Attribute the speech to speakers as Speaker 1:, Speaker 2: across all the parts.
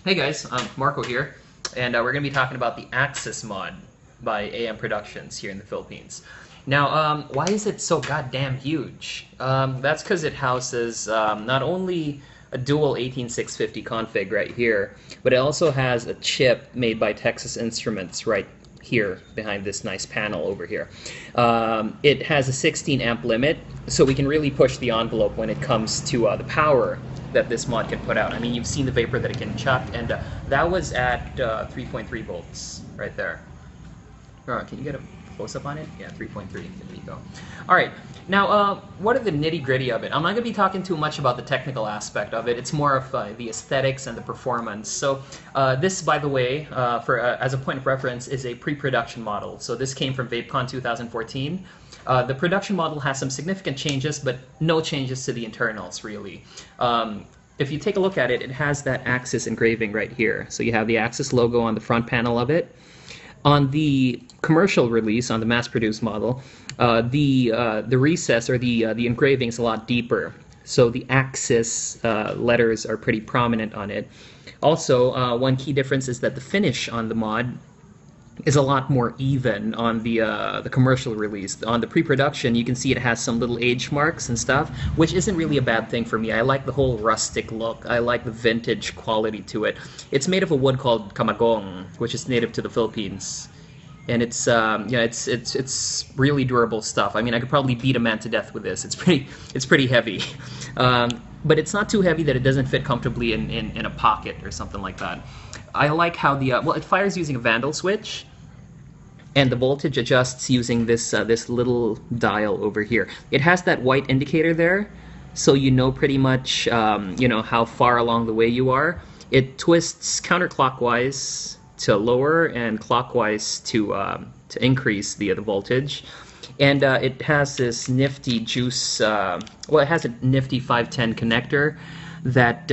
Speaker 1: Hey guys, Marco here, and we're going to be talking about the Axis mod by AM Productions here in the Philippines. Now, why is it so goddamn huge? That's because it houses not only a dual 18650 config right here, but it also has a chip made by Texas Instruments right here behind this nice panel over here. It has a 16 amp limit, so we can really push the envelope when it comes to the power that this mod can put out. I mean, you've seen the vapor that it can chuck, and that was at 3.3 volts right there. Can you get a close-up on it? Yeah, 3.3. There you go. All right. Now, what are the nitty-gritty of it? I'm not going to be talking too much about the technical aspect of it. It's more of the aesthetics and the performance. So this, by the way, as a point of reference, is a pre-production model. So this came from VapeCon 2014. The production model has some significant changes, but no changes to the internals, really. If you take a look at it, it has that Axis engraving right here. So you have the Axis logo on the front panel of it. On the commercial release, on the mass-produced model, the recess or the engraving is a lot deeper. So the Axis letters are pretty prominent on it. Also, one key difference is that the finish on the mod is a lot more even on the commercial release. On the pre-production, you can see it has some little age marks and stuff, which isn't really a bad thing for me. I like the whole rustic look. I like the vintage quality to it. It's made of a wood called kamagong, which is native to the Philippines, and it's it's really durable stuff. I mean, I could probably beat a man to death with this. It's pretty heavy, but it's not too heavy that it doesn't fit comfortably in a pocket or something like that. I like how the well, it fires using a Vandal switch, and the voltage adjusts using this this little dial over here. It has that white indicator there, so you know pretty much you know how far along the way you are. It twists counterclockwise to lower and clockwise to increase the voltage, and it has this nifty juice. Well, it has a nifty 510 connector that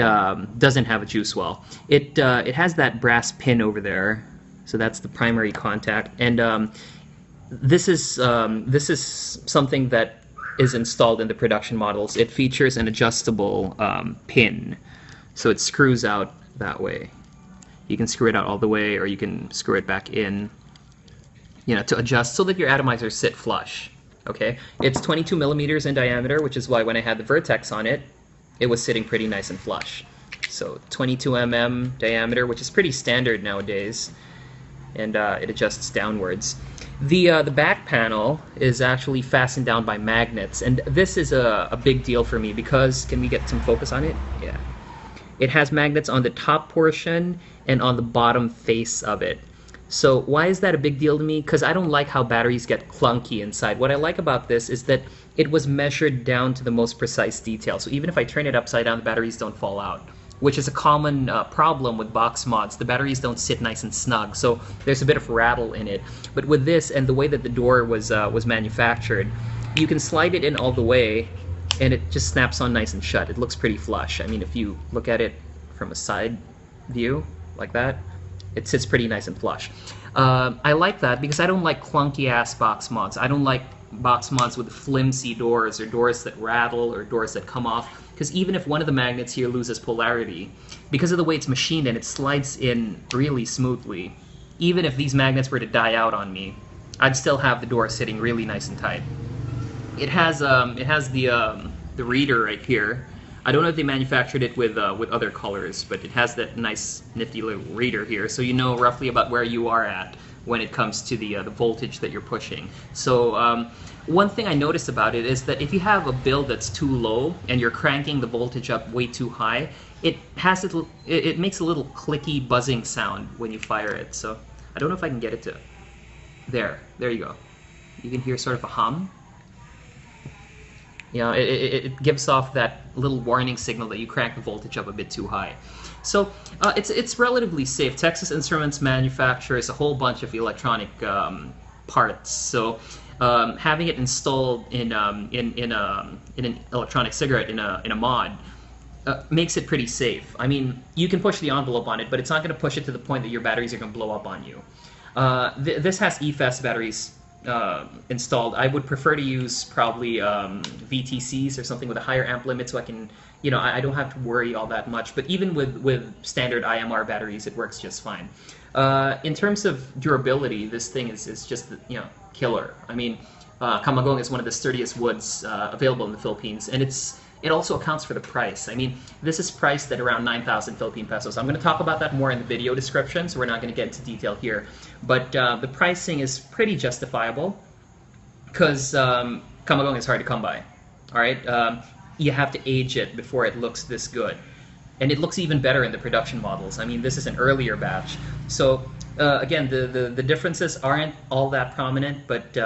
Speaker 1: doesn't have a juice well. It has that brass pin over there, so that's the primary contact. And this is something that is installed in the production models. It features an adjustable pin, so it screws out that way. You can screw it out all the way, or you can screw it back in, you know, to adjust so that your atomizers sit flush. Okay, it's 22 millimeters in diameter, which is why when I had the Vertex on it, it was sitting pretty nice and flush. So 22 mm diameter, which is pretty standard nowadays, and it adjusts downwards. The back panel is actually fastened down by magnets, and this is a big deal for me because, can we get some focus on it? Yeah. It has magnets on the top portion and on the bottom face of it. So why is that a big deal to me? Because I don't like how batteries get clunky inside. What I like about this is that it was measured down to the most precise detail. So even if I turn it upside down, the batteries don't fall out, which is a common problem with box mods. The batteries don't sit nice and snug, so there's a bit of rattle in it. But with this and the way that the door was manufactured, you can slide it in all the way, and it just snaps on nice and shut. It looks pretty flush. I mean, if you look at it from a side view like that, it sits pretty nice and flush. I like that because I don't like clunky-ass box mods. I don't like box mods with flimsy doors, or doors that rattle, or doors that come off. Because even if one of the magnets here loses polarity, because of the way it's machined and it slides in really smoothly, even if these magnets were to die out on me, I'd still have the door sitting really nice and tight. It has the reader right here. I don't know if they manufactured it with other colors, but it has that nice nifty little reader here, so you know roughly about where you are at when it comes to the voltage that you're pushing. So one thing I noticed about it is that if you have a build that's too low and you're cranking the voltage up way too high, it makes a little clicky buzzing sound when you fire it. So I don't know if I can get it to there you go. You can hear sort of a hum. You know, it gives off that little warning signal that you crank the voltage up a bit too high. So it's relatively safe. Texas Instruments manufactures a whole bunch of electronic parts. So having it installed in an electronic cigarette in a mod makes it pretty safe. I mean, you can push the envelope on it, but it's not going to push it to the point that your batteries are going to blow up on you. This has EFS batteries installed. I would prefer to use probably VTCs or something with a higher amp limit, so I can, I don't have to worry all that much. But even with standard IMR batteries, it works just fine. In terms of durability, this thing is just killer. I mean, Kamagong is one of the sturdiest woods available in the Philippines, and it also accounts for the price. I mean, this is priced at around 9,000 Philippine pesos. I'm going to talk about that more in the video description, so we're not going to get into detail here. But the pricing is pretty justifiable because Kamagong is hard to come by. All right, you have to age it before it looks this good, and it looks even better in the production models. I mean, this is an earlier batch, so again, the differences aren't all that prominent, but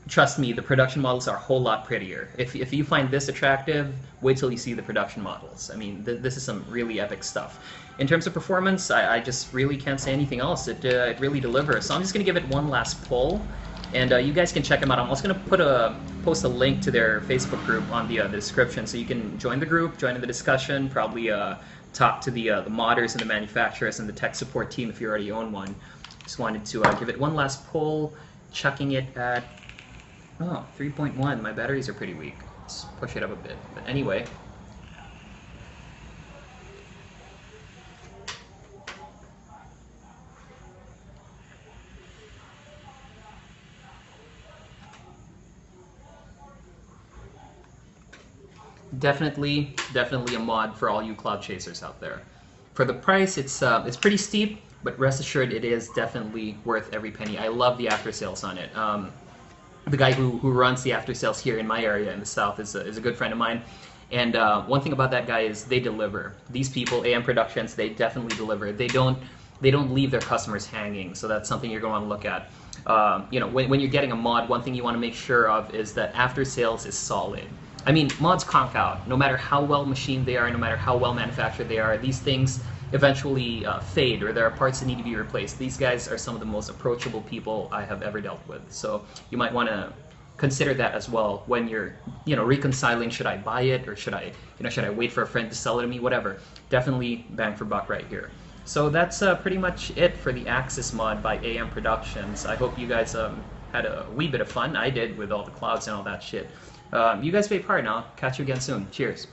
Speaker 1: trust me, the production models are a whole lot prettier. If you find this attractive, wait till you see the production models. I mean, this is some really epic stuff. In terms of performance, I just really can't say anything else. It really delivers. So I'm just going to give it one last pull, and you guys can check them out. I'm also going to post a link to their Facebook group on the description, so you can join the group, join in the discussion, probably talk to the modders and the manufacturers and the tech support team if you already own one. Just wanted to give it one last pull, chucking it at 3.1. My batteries are pretty weak. Let's push it up a bit. But anyway. Definitely a mod for all you cloud chasers out there. For the price, it's pretty steep, but rest assured it is definitely worth every penny. I love the after sales on it. The guy who runs the after sales here in my area in the south is a good friend of mine, and one thing about that guy is they deliver. These people, AM Productions, they definitely deliver. They don't leave their customers hanging, so that's something you're going to want to look at. When you're getting a mod, one thing you want to make sure of is that after sales is solid. I mean, mods conk out. No matter how well machined they are, no matter how well manufactured they are, these things eventually fade, or there are parts that need to be replaced. These guys are some of the most approachable people I have ever dealt with. So you might want to consider that as well when you're, reconciling. Should I buy it, or should I wait for a friend to sell it to me? Whatever. Definitely bang for buck right here. So that's pretty much it for the Axis mod by AM Productions. I hope you guys had a wee bit of fun. I did, with all the clouds and all that shit. You guys vape hard now. Catch you again soon. Cheers.